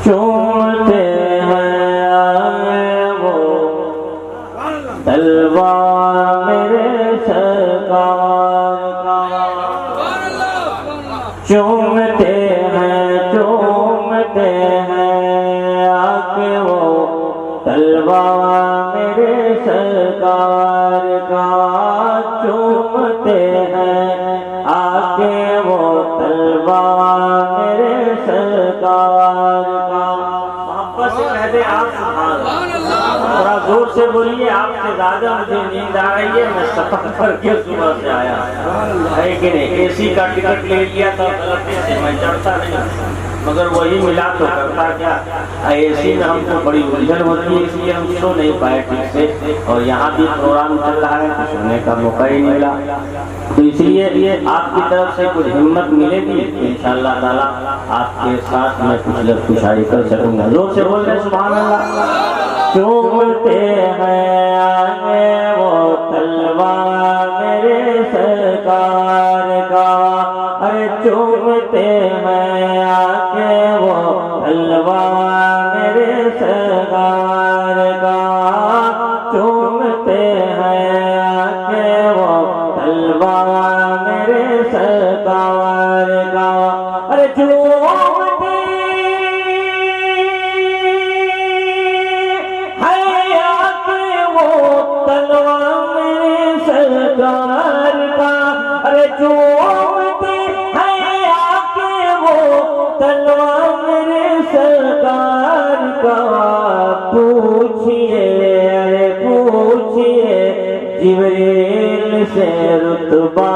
چومتے ہیں وہ تلوار میرے سرکار کا، چومتے ہیں آ کے وہ تلوار میرے سرکار کا، چومتے ہیں آ کے وہ تلوار میرے سرکار کا۔ محبت سے کہتے آپ سبحان اللہ، تھوڑا زور سے بولیے، آپ سے زیادہ مجھے نیند آ رہی ہے، میں سفر کر کے صبح سے آیا ہے کہ نہیں، اے سی کا ٹکٹ لے لیا تھا غلطی سے، میں چڑھتا نہیں مگر وہی ملا تو کرتا کیا، اے سی میں ہم کو بڑی الجھن ہوتی ہے، اس لیے ہم سو نہیں پائے ٹھیک سے، اور یہاں بھی پروگرام چل رہا ہے تو سننے کا موقع ہی نہیں ملا، تو اس لیے آپ کی طرف سے کچھ ہمت ملے گی تو انشاءاللہ تعالیٰ آپ کے ساتھ میں کچھ لفظ کشائی کر سکوں گا۔ زور سے بول رہے سبحان اللہ۔ چومتے ہیں آگے وہ تلوار میرے سرکار کا، ارے چومتے ہیں آگے وہ تلوار میرے سرکار کا، چومتے ہیں آگے وہ تلوار میرے سرکار کا، ارے چومتے ہیں آگے وہ تلوار میرے سرکار کا، ارے چومتے ہیں آگے وہ تلوار میرے سرکار کا، پوچھئے ارے پوچھئے جبریل سے رتبہ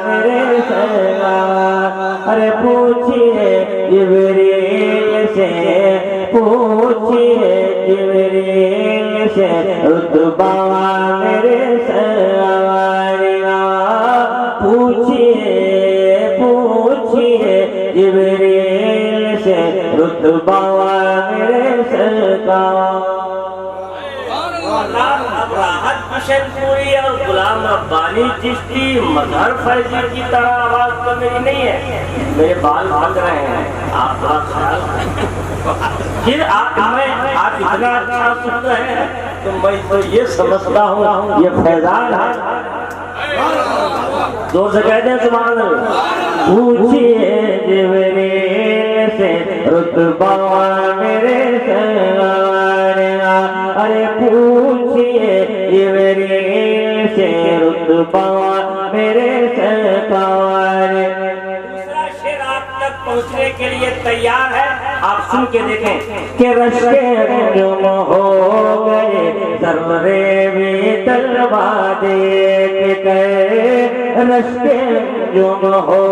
میرے سرکار، ارے پوچھئے جبریل سے، پوچھئے جبریل سے رتبہ میرے سرکار کا، پوچھئے پوچھئے جبریل سے رتبہ میرے سرکار۔ حسین پوری اور غلام ربانی چشتی مظہر فیضی کی طرح آواز تو میری نہیں ہے، میرے بال بھاگ رہے ہیں، آپ تھوڑا خیال پھر آپ اتنا اچھا سن رہے ہیں تو میں تو یہ سمجھتا ہوں یہ فیضان ہے۔ زور سے کہتے ہیں سبحان اللہ۔ پوچھئے جبریل سے رتبہ میرے سرکار کا، ارے پوچھئے جبریل سے رتبہ میرے سرکار۔ دوسرا شعر آپ تک پہنچنے کے لیے تیار ہے، آپ سن کے دیکھیں کہ رشک انجم ہو گئے ذرے بھی تلوار دیکھ گئے، رشک انجم ہو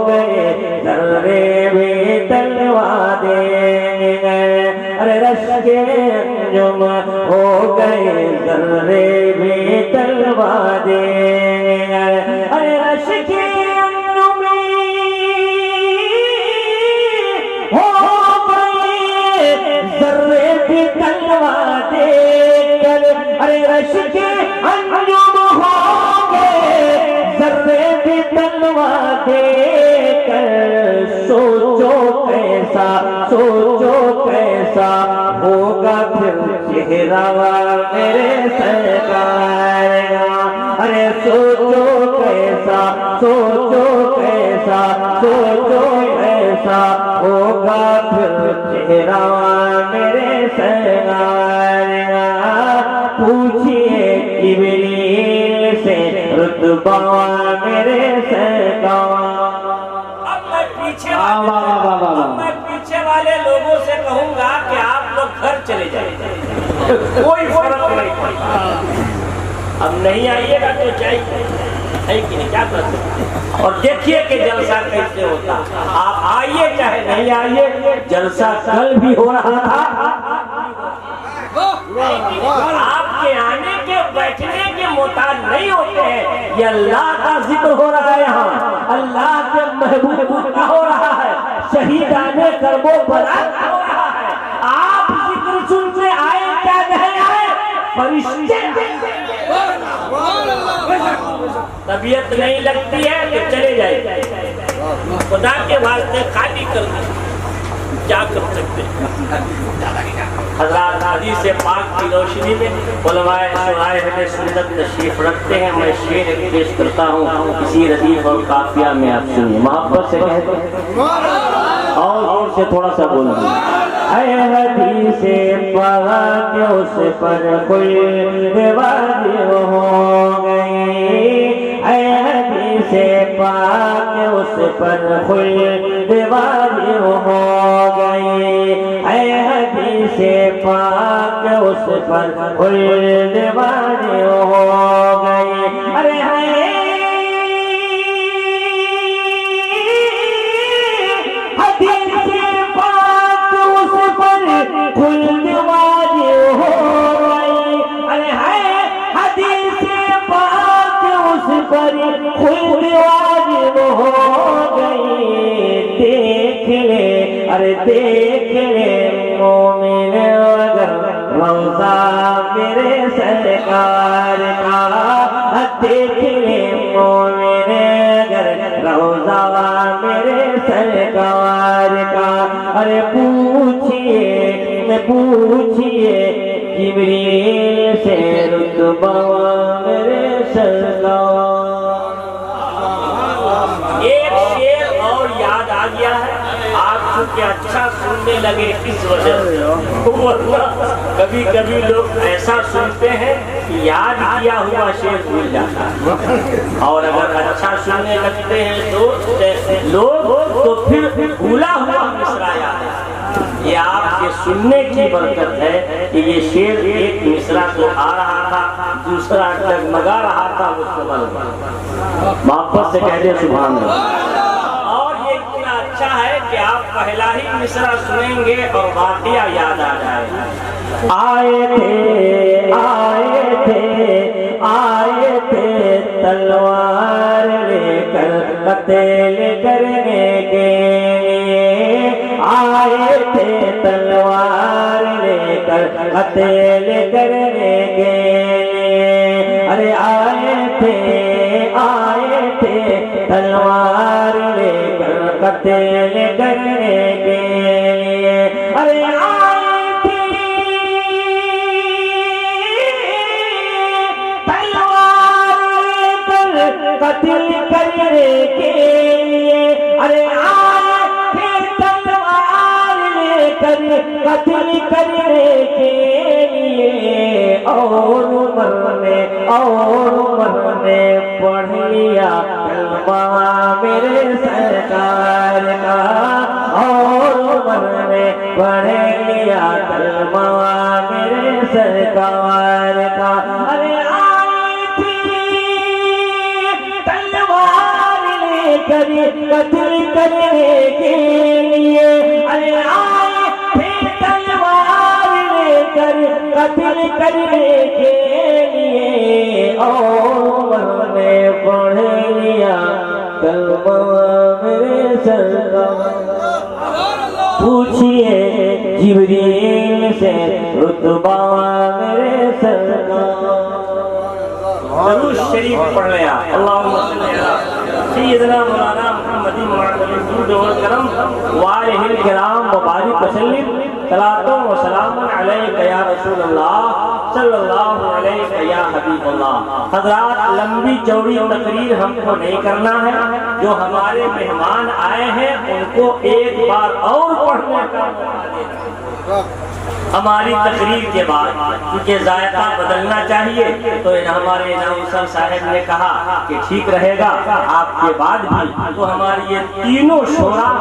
گئے ذرے بھی تلوار دیکھ گئے، ارے رشک انجم ہو گئے ذرے بھی تلوار دیکھ گئے، ارے رشک ارے رشک انجم ہو گئے ذرے بھی تلوار دیکھ کر، سوچو کیسا ہوگا پھر چہرہ میرے سرکار کا، ارے سوچو کیسا ہوگا پھر چہرہ میرے سرکار کا، پوچھئے جبریل سے رتبہ میرے سرکار۔ اب میں پیچھے والے لوگوں سے کہوں گا کہ آپ لوگ گھر چلے جائیں، کوئی فرق نہیں پڑتا، اب نہیں آئیے گا تو چاہیے ہے کہ نہیں، کیا کر سکتے، اور دیکھیے کہ جلسہ کیسے ہوتا، آپ آئیے چاہے نہیں آئیے، جلسہ کل بھی ہو رہا تھا، آپ کے آنے کے بیٹھنے کے محتاج نہیں ہوتے ہیں، یہ اللہ کا ذکر ہو رہا ہے، یہاں اللہ کے محبوب کا ہو رہا ہے، شہیدان کرب و برات کا ہو رہا ہے، آپ ذکر سننے آئے کیا نہیں آئے، فرشتے طبیعت نہیں لگتی ہے کہ چلے جائے، خدا کے واسطے خالی کر دیں، کیا کر سکتے ہیں؟ حضرات حدیث پاک کی روشنی میں علماء شرائح سنت تشریف رکھتے ہیں. میں شعر ایک پیش کرتا ہوں اسی ردیف اور قافیہ میں، آپ سنیے. محبت سے کہتے ہیں اور زور سے تھوڑا سا بولیں. اے حدیث پاک اس پر کوئی واجب ہو گئی، اے حدیث پاک اس پر کوئی واجب ہو گئی، اے حدیث پاک اس پر کوئی واجب ہو گئی. ارے دیکھ لے مومن اگر روضہ میرے سرکار کا، دیکھ لے مومن اگر روضہ میرے سرکار کا. ارے پوچھئے جبریل سے رتبہ میرے سرکار. ایک شعر اور یاد آ گیا ہے آپ چونکہ اچھا سننے لگے اس وجہ سے. کبھی کبھی لوگ ایسا سنتے ہیں کہ یاد کیا ہوا شعر بھول جاتا ہے، اور اگر اچھا سننے لگتے ہیں تو لوگ تو پھر بھولا ہوا مصرع یاد ہے. یہ آپ کے سننے کی برکت ہے کہ یہ شعر ایک مصرع تو آ رہا تھا، دوسرا ڈگمگا رہا تھا مستقبل میں. محبت سے کہہ دیں سبحان اللہ. اچھا ہے کہ آپ پہلا ہی مصرع سنیں گے اور باقیہ یاد آ جائے. آئے تھے تلوار لے کر قتل کرنے کے، آئے تھے تلوار لے کر قتل کرنے کے. ارے آئے تھے تلوار لے کر قتل کرنے کے. ارے آئے تھے تلوار لے کر قتل کرنے کے. ارے آئے تھے تلوار لے کر قتل کرنے کے لیے. اور عمر نے پڑھ لیا کلمہ میرے سرکار کا، اور عمر نے پڑھ لیا کلمہ میرے سرکار کا. ارے آئی تھی تلوار لے کر قتل کرنے کے لیے. ارے آئی تھی تلوار لے کر قتل کرنے کے لیے، اور عمر نے پڑھ لیا کلمہ میرے سرکار. پوچھئے جبریل سے رتبہ میرے سرکار. درود شریف پڑھ لیا. اللہم صلی علی سیدنا مولانا محمد الجود والکرم وآلہ الکرام وبارک وسلم. صلاۃ و سلام علیک یا رسول اللہ صلی اللہ علیہ یا حبیب اللہ. حضرات لمبی چوڑی تقریر ہم کو نہیں کرنا ہے. جو ہمارے مہمان آئے ہیں ان کو ایک بار اور پڑھنے کا موقع دینا ہماری تقریر کے بعد، کیونکہ ذائقہ بدلنا چاہیے. تو ہمارے اناؤنسر صاحب نے کہا کہ ٹھیک رہے گا آپ کے بعد بھی، تو ہماری یہ تینوں شعراء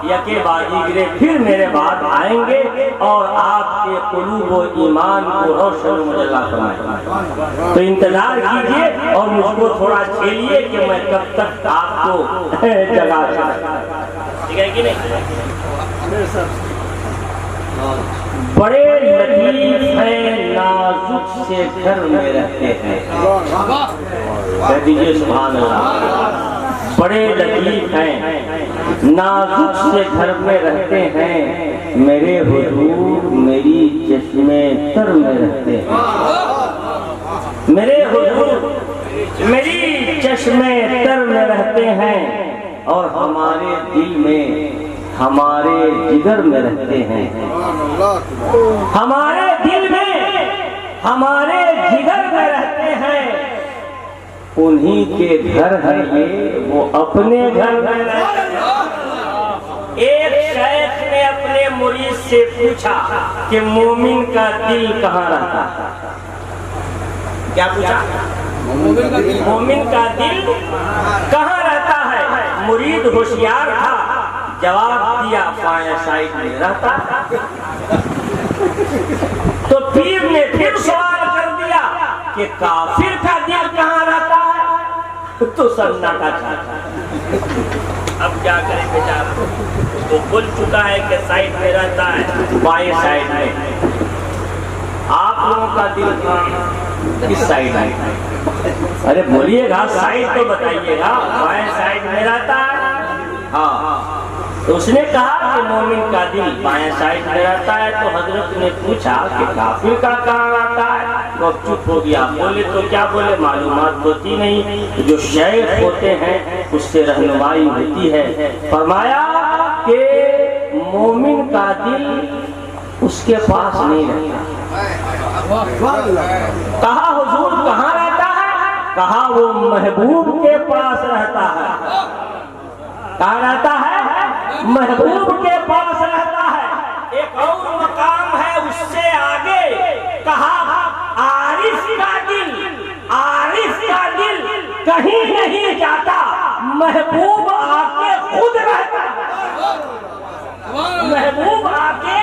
یکے بعد دیگرے پھر میرے بعد آئیں گے اور آپ کے قلوب و ایمان کو روشن و مجلہ فرمائیں. تو انتظار کیجئے اور مجھ کو تھوڑا جھیلیے کہ میں کب تک آپ کو جگا دوں. ٹھیک ہے کہ نہیں؟ بڑے لطیف ہیں نازک سے گھر میں رہتے ہیں. کہہ دیجئے سبحان اللہ. بڑے لطیف ہیں نازک سے گھر میں رہتے ہیں، میرے حضور میری چشم تر میں رہتے ہیں. میرے حضور میری چشم تر میں رہتے ہیں، اور ہمارے دل میں ہمارے جگر میں رہتے ہیں، ہمارے دل میں، ہمارے جگر میں رہتے ہیں، انہی کے گھر ہے یہ، وہ اپنے گھر میں رہتے ہیں۔ ایک شیخ نے اپنے مرید سے پوچھا کہ مومن کا دل کہاں رہتا ہے؟ کیا پوچھا؟ مومن کا دل کہاں رہتا ہے؟ مرید ہوشیار تھا، جواب دیا بائیں سائڈ میں رہتا ہے۔ تو پیر نے پھر سوال کر دیا کہ کافر کا دل کہاں رہتا ہے؟ تو سناٹا چھا۔ اب کیا کرے بیچارہ، وہ بول چکا ہے کہ سائڈ میں رہتا ہے، بائیں سائڈ میں۔ آپ لوگوں کا دل کس سائڈ ہے؟ ارے بولیے گا، سائڈ تو بتائیے گا، بائیں سائڈ میں رہتا ہے۔ ہاں، تو اس نے کہا کہ مومن کا دل بائیں سائڈ میں رہتا ہے۔ تو حضرت نے پوچھا کہ کافر کا کہاں رہتا ہے؟ وہ چپ ہو گیا، بولے تو کیا بولے، معلومات ہوتی نہیں۔ جو شیخ ہوتے ہیں اس سے رہنمائی ہوتی ہے۔ فرمایا کہ مومن کا دل اس کے پاس نہیں رہتا۔ کہا حضور کہاں رہتا ہے؟ کہا وہ محبوب کے پاس رہتا ہے۔ کہاں رہتا ہے؟ محبوب کے پاس رہتا ہے۔ ایک اور مقام ہے اس سے آگے، کہا عارف کا دل، عارف کا دل کہیں نہیں جاتا، محبوب آ کے خود رہتا ہے۔ محبوب آ کے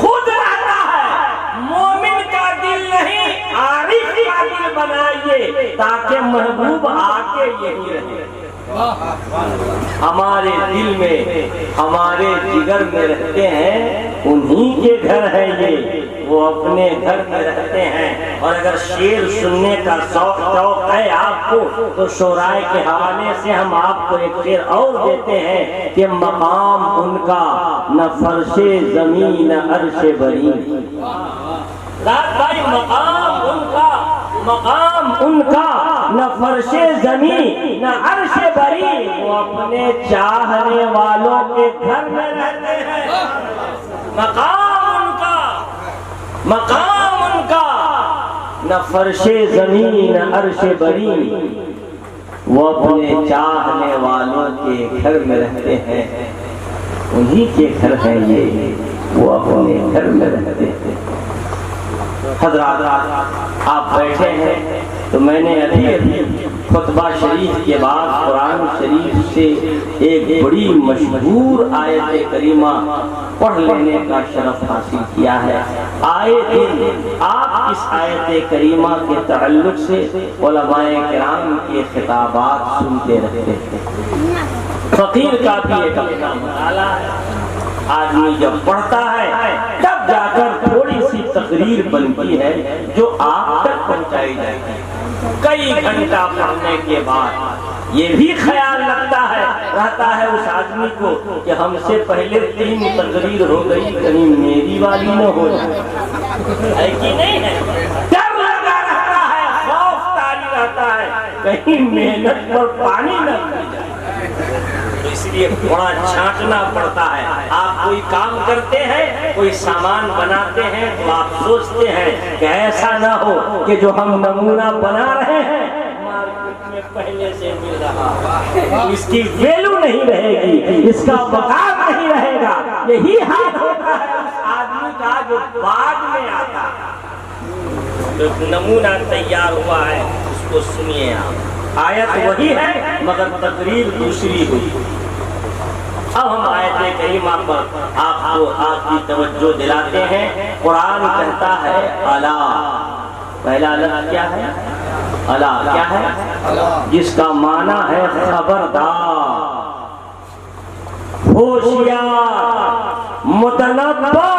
خود رہتا ہے۔ مومن کا دل نہیں، عارف کا دل بنائیے تاکہ محبوب آ کے یہی رہے۔ ہمارے دل میں، ہمارے جگر میں رہتے ہیں، انہی کے گھر ہے یہ، وہ اپنے گھر میں رہتے ہیں۔ اور اگر شعر سننے کا شوق ہے آپ کو تو شعراء کے حوالے سے ہم آپ کو ایک شعر اور دیتے ہیں کہ مقام ان کا نہ فرش زمین نہ عرش بری۔ رات بھائی مقام ان کا، مقام ان کا نہ فرش زمین نہ عرش بری، وہ اپنے چاہنے والوں کے گھر میں رہتے ہیں۔ مقام ان کا، مقام ان کا نہ فرش زمین نہ عرش بری، وہ اپنے چاہنے والوں کے گھر میں رہتے ہیں، انہی کے گھر ہے یہ، وہ اپنے گھر میں رہتے ہیں۔ حضرات آپ بیٹھے ہیں تو میں نے ابھی خطبہ شریف کے بعد قرآن شریف سے ایک بڑی مشہور آیت کریمہ پڑھ لینے کا شرف حاصل کیا ہے۔ آئے دن آپ اس آیت کریمہ کے تعلق سے علماء کرام کے خطابات سنتے رہتے ہیں۔ فقیر کا بھی ایک اپنا مطالعہ ہے، آدمی جب پڑھتا ہے تب جا کر تھوڑی سی تقریر بنتی ہے جو آپ تک پہنچائی جاتی ہے۔ کئی گھنٹہ پڑھنے کے بعد یہ بھی خیال رہتا ہے اس آدمی کو کہ ہم سے پہلے 3 تقریر ہو گئی، کہیں میری والی نہ ہو جائے، ہے کہ نہیں ہے؟ ڈر لگا رہتا ہے، خوف طاری رہتا ہے کہیں محنت پر پانی نہ پڑ جائے۔ تو اس لیے بڑا چھانٹنا پڑتا ہے۔ آپ کوئی کام کرتے ہیں، کوئی سامان بناتے ہیں تو آپ سوچتے ہیں کہ ایسا نہ ہو کہ جو ہم نمونہ بنا رہے ہیں مارکیٹ میں پہلے سے مل رہا، اس کی ویلو نہیں رہے گی، اس کا مقام نہیں رہے گا۔ یہی حال ہوتا ہے اس آدمی کا جو بعد میں آتا ہے۔ جو نمونہ تیار ہوا ہے اس کو سنیے آپ، آیت وہی ہے مگر تقریر دوسری ہوئی۔ اب ہم آیت کریمہ پر آپ کی توجہ دلاتے ہیں۔ قرآن کہتا ہے الا، پہلا لفظ کیا ہے؟ الا کیا ہے؟ جس کا معنی ہے خبردار، ہوشیار، متنبہ،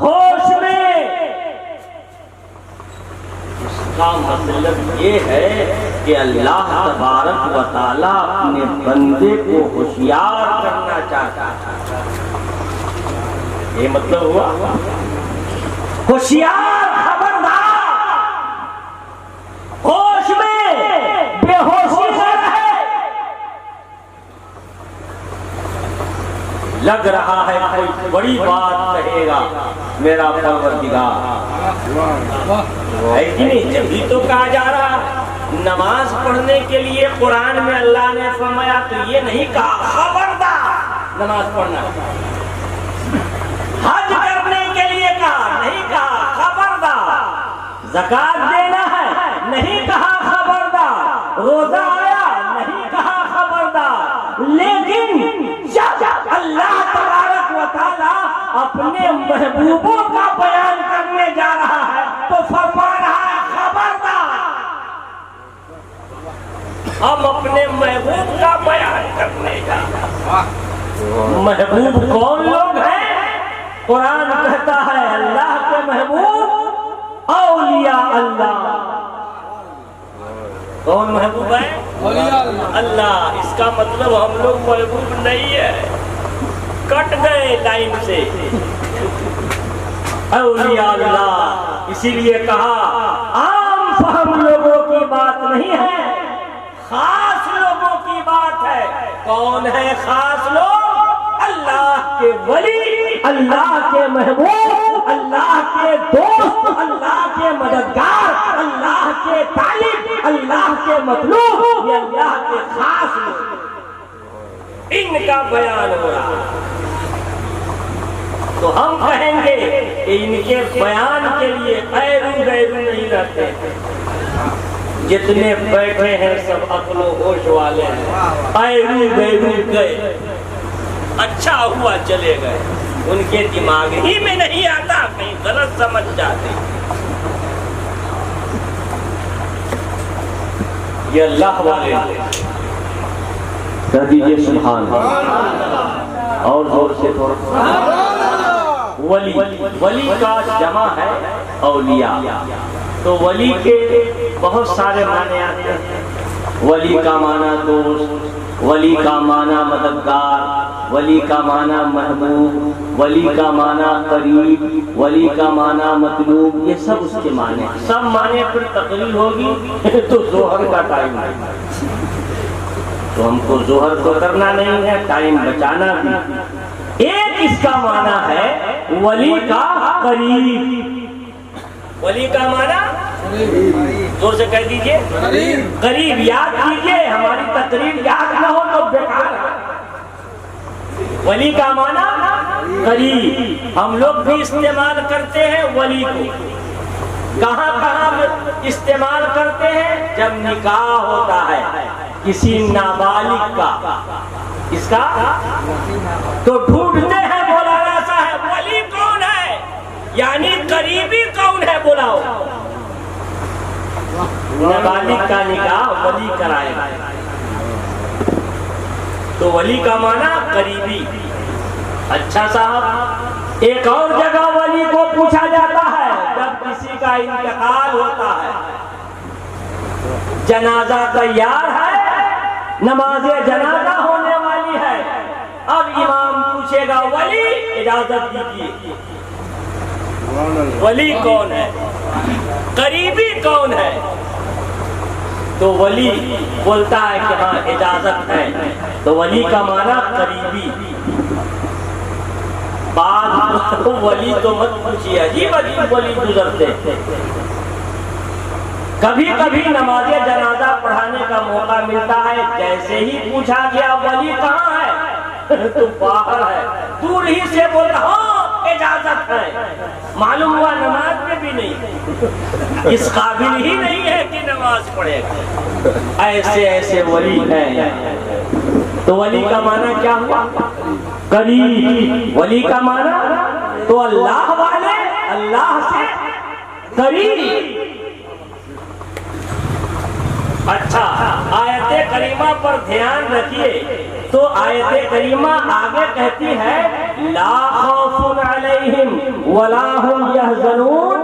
ہوش میں۔ کا مطلب یہ ہے کہ اللہ تبارک و تعالیٰ اپنے بندے کو ہوشیار کرنا چاہتا ہے۔ یہ مطلب ہوا ہوشیار، خبردار، ہوش میں، بے ہوشی نہ رہے۔ لگ رہا ہے کوئی بڑی بات کہے گا میرا پروردگار، ہے کہ نہیں؟ جبھی تو کہا جا رہا نماز پڑھنے کے لیے قرآن میں اللہ نے فرمایا، تو یہ نہیں کہا خبردار نماز پڑھنا، حج کرنے کے لیے کہا نہیں کہا خبردار، زکات دینا ہے نہیں کہا خبردار، روزہ آیا نہیں کہا خبردار، لیکن جب اللہ تبارک و تعالی اپنے محبوبوں کا بیان کرنے جا رہا ہے تو فرما رہا ہے خبردار، ہم اپنے محبوب کا بیان کرنے جا رہا ہیں۔ محبوب کون لوگ ہیں؟ قرآن کہتا ہے اللہ کے محبوب اولیاء اللہ۔ کون محبوب ہے؟ اولیاء اللہ۔ اس کا مطلب ہم لوگ محبوب نہیں ہے، کٹ گئے لائن سے، اولیاء اللہ۔ اسی لیے کہا عام فہم لوگوں کی بات نہیں ہے، خاص لوگوں کی بات ہے۔ کون ہے خاص لوگ؟ اللہ کے ولی، اللہ کے محبوب، اللہ کے دوست، اللہ کے مددگار، اللہ کے طالب، اللہ کے مطلوب، یہ اللہ کے خاص لوگ، ان کا بیان ہو رہا۔ تو ہم کہیں گے کہ ان کے بیان کے لیے غیرو نہیں رہتے، جتنے بیٹھے ہیں سب عقل و ہوش والے ہیں، غیرو گئے، اچھا ہوا چلے گئے، ان کے دماغ ہی میں نہیں آتا، کہیں غلط سمجھ جاتے۔ یہ اللہ والے کہہ دیجئے سبحان اللہ، اور زور سے تھوڑا۔ ولی، ولی کا جمع ہے اولیاء، تو ولی کے بہت سارے معنی آتے ہیں۔ ولی کا معنی دوست، ولی کا معنی مددگار، ولی کا معنی محبوب، ولی کا معنی قریب، ولی کا معنی مطلوب، یہ سب اس کے معنی ہیں۔ سب معنی پر تقریر ہوگی تو ظہر کا ٹائم ہے، تو ہم کو ظہر تو کرنا نہیں ہے، ٹائم بچانا بھی۔ ایک اس کا معنی ہے ولی کا قریب۔ ولی کا معنی زور سے کہہ دیجئے قریب۔ یاد کیجئے، ہماری تقریر یاد نہ ہو تو بیکار ہے۔ ولی کا معنی قریب، ہم لوگ بھی استعمال کرتے ہیں ولی کو۔ کہاں کہاں استعمال کرتے ہیں؟ جب نکاح ہوتا ہے کسی نابالغ کا، اس کا تو ڈھونڈتے ہیں مولانا صاحب ولی کون ہے، یعنی قریبی کون ہے، بلاؤ۔ نابالغ کا نکاح ولی کرائے گا، تو ولی کا معنی قریبی۔ اچھا صاحب، ایک اور جگہ ولی کو پوچھا جاتا ہے جب کسی کا انتقال ہوتا ہے، جنازہ تیار ہے، نماز جنازہ ہونے والی ہے، اب امام پوچھے گا ولی اجازت دیجیے، ولی کون ہے، قریبی کون ہے؟ تو ولی بولتا ہے کہ ہاں اجازت ہے، تو ولی کا معنی قریبی۔ بعد ولی تو مت پوچھیے، عجیب عجیب ولی گزرتے۔ کبھی کبھی نماز جنازہ پڑھانے کا موقع ملتا ہے، جیسے ہی پوچھا گیا ولی کہاں ہے تو باہر ہے، دور ہی سے بول رہا ہاں اجازت ہے، معلوم ہوا نماز میں بھی نہیں، اس قابل ہی نہیں ہے کہ نماز پڑھے گا۔ ایسے ایسے ولی ہیں۔ تو ولی کا معنی کیا ہوا؟ قریب۔ ولی کا معنی تو اللہ والے، اللہ سے قریب۔ اچھا، آیت کریمہ پر دھیان رکھیے، تو آیت کریمہ آگے کہتی ہے لا خوف علیہم ولا هم یحزنون۔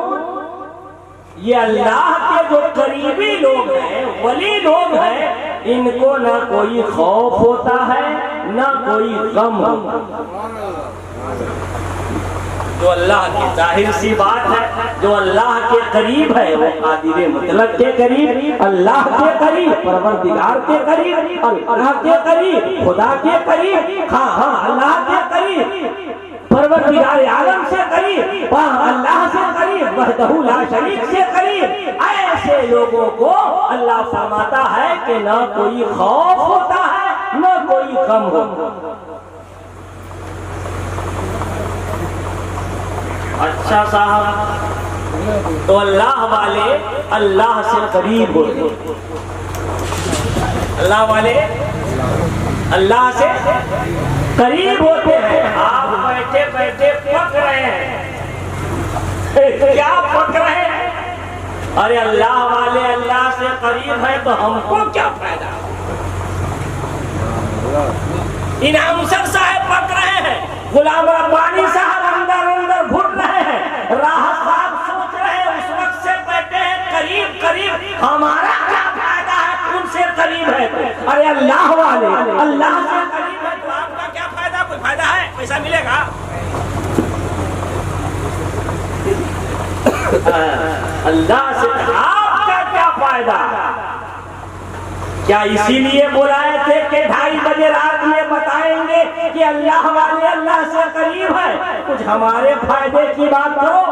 یہ اللہ کے جو قریبی لوگ ہیں، ولی لوگ ہیں، ان کو نہ کوئی خوف ہوتا ہے نہ کوئی غم۔ جو اللہ کی ظاہر سی بات ہے، جو اللہ کے قریب ہے وہ قادر مطلق کے قریب، اللہ کے قریب، پروردگار کے قریب، اللہ کے قریب، خدا کے قریب، ہاں اللہ کے قریب، پروردگار عالم سے قریب، اللہ سے قریب، وحدہ لا شریک سے قریب۔ ایسے لوگوں کو اللہ فرماتا ہے کہ نہ کوئی خوف ہوتا ہے نہ کوئی غم ہوتا ہے۔ اچھا صاحب، تو اللہ والے اللہ سے قریب ہوتے، اللہ والے اللہ سے قریب ہوتے ہیں۔ آپ بیٹھے بیٹھے پک رہے ہیں، کیا پک رہے ہیں؟ ارے اللہ والے اللہ سے قریب ہیں تو ہم کو کیا فائدہ؟ انعام سر صاحب پک رہے ہیں، غلام ربانی صاحب اندر اندر گھٹ رہے ہیں، راحت صاحب سوچ رہے ہیں، اس وقت سے بیٹھے ہیں قریب قریب، ہمارا کیا فائدہ ہے ان سے قریب ہے تو؟ ارے اللہ والے اللہ سے قریب ہے تو آپ کا کیا فائدہ؟ کوئی فائدہ ہے؟ پیسہ ملے گا؟ اللہ سے آپ کا کیا فائدہ؟ کیا اسی لیے بلائے تھے کہ 2:30 بجے رات میں بتائیں گے کہ اللہ والے اللہ سے قریب ہے؟ کچھ ہمارے فائدے کی بات کرو۔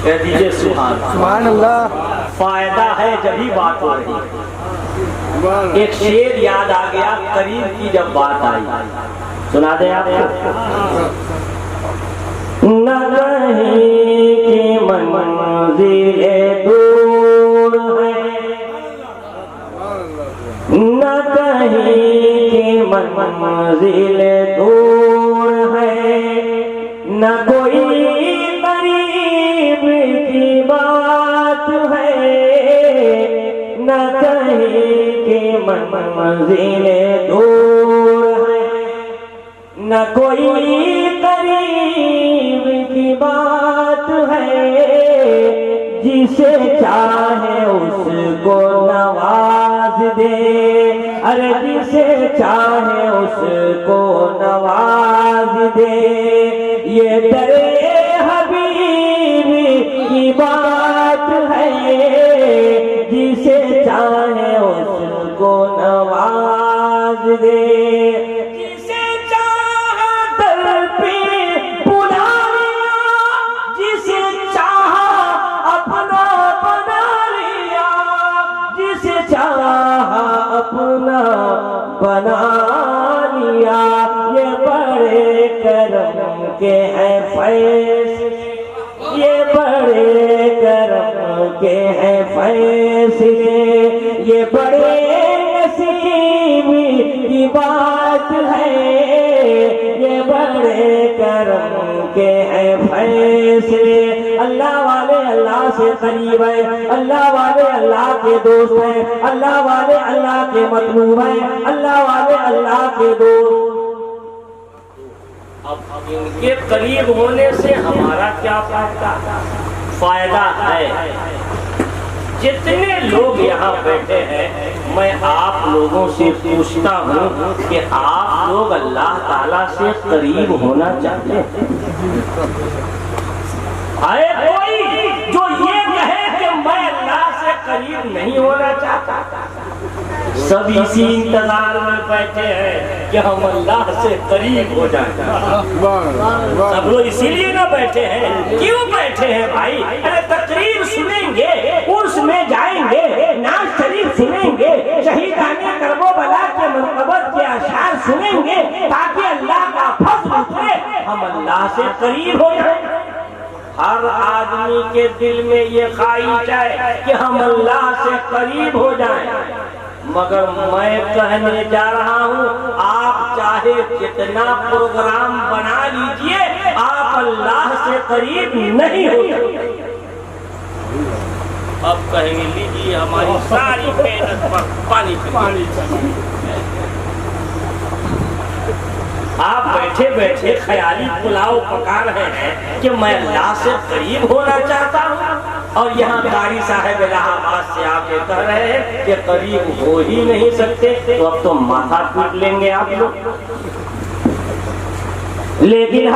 کہہ دیجئے سبحان اللہ۔ فائدہ ہے جبھی بات ہو رہی ہے۔ ایک شعر یاد آ گیا قریب کی جب بات آئی، سنا دیں آپ کو۔ نہ کہیں کی منزل دور ہے، نہ کہیں کی منزل دور ہے، نہ کوئی قریب کی بات ہے، نہ کہیں کی منزل دور ہے، نہ کوئی قریب کی بات ہے، جسے چاہے اس کو نواز دے، ارے جسے چاہے اس کو نواز دے، یہ در حبیب کی بات ہے، جسے چاہے اس کو نواز دے، اپنا بنا لیا، یہ بڑے کرم کے ہیں فیصلے، یہ بڑے کرم کے ہیں فیصلے، یہ بڑے نصیب کی بات ہے، یہ بڑے کرم کے ہیں فیصلے۔ اللہ والے اللہ سے قریب ہے، اللہ والے اللہ کے دوست ہیں، اللہ والے اللہ کے مطلوب ہیں، اللہ والے اللہ کے دوست۔ اب ان کے قریب ہونے سے ہمارا کیا فائدہ ہے؟ جتنے لوگ یہاں بیٹھے ہیں، میں آپ لوگوں سے پوچھتا ہوں کہ آپ لوگ اللہ تعالیٰ سے قریب ہونا چاہتے ہیں؟ آئے کوئی جو یہ کہے کہ میں اللہ سے قریب نہیں ہونا چاہتا؟ سب اسی انتظار میں بیٹھے ہیں کہ ہم اللہ سے قریب ہو جائیں۔ سب لوگ اسی لیے نہ بیٹھے ہیں، کیوں بیٹھے ہیں بھائی؟ ارے تقریر سنیں گے، عرس میں جائیں گے، ناز شریف سنیں گے، شہیدان کرب و بلا کے منقبت کے اشعار سنیں گے تاکہ اللہ کا فضل اترے، ہم اللہ سے قریب ہو جائیں۔ ہر آدمی کے دل میں یہ خواہش ہے کہ ہم اللہ سے قریب ہو جائیں، مگر میں کہنے جا رہا ہوں آپ چاہے جتنا پروگرام بنا لیجئے، آپ اللہ سے قریب نہیں ہو سکتے۔ اب کہیں گے لیجیے ہماری ساری محنت پر پانی آپ بیٹھے بیٹھے خیالی پلاؤ پکا رہے ہیں کہ میں اللہ سے قریب ہونا چاہتا ہوں، اور یہاں قاری صاحب الہ آباد سے آ کے کہہ رہے ہیں کہ قریب ہو ہی نہیں سکتے، تو اب تو ماتھا پیٹ لیں گے آپ لوگ۔ لیکن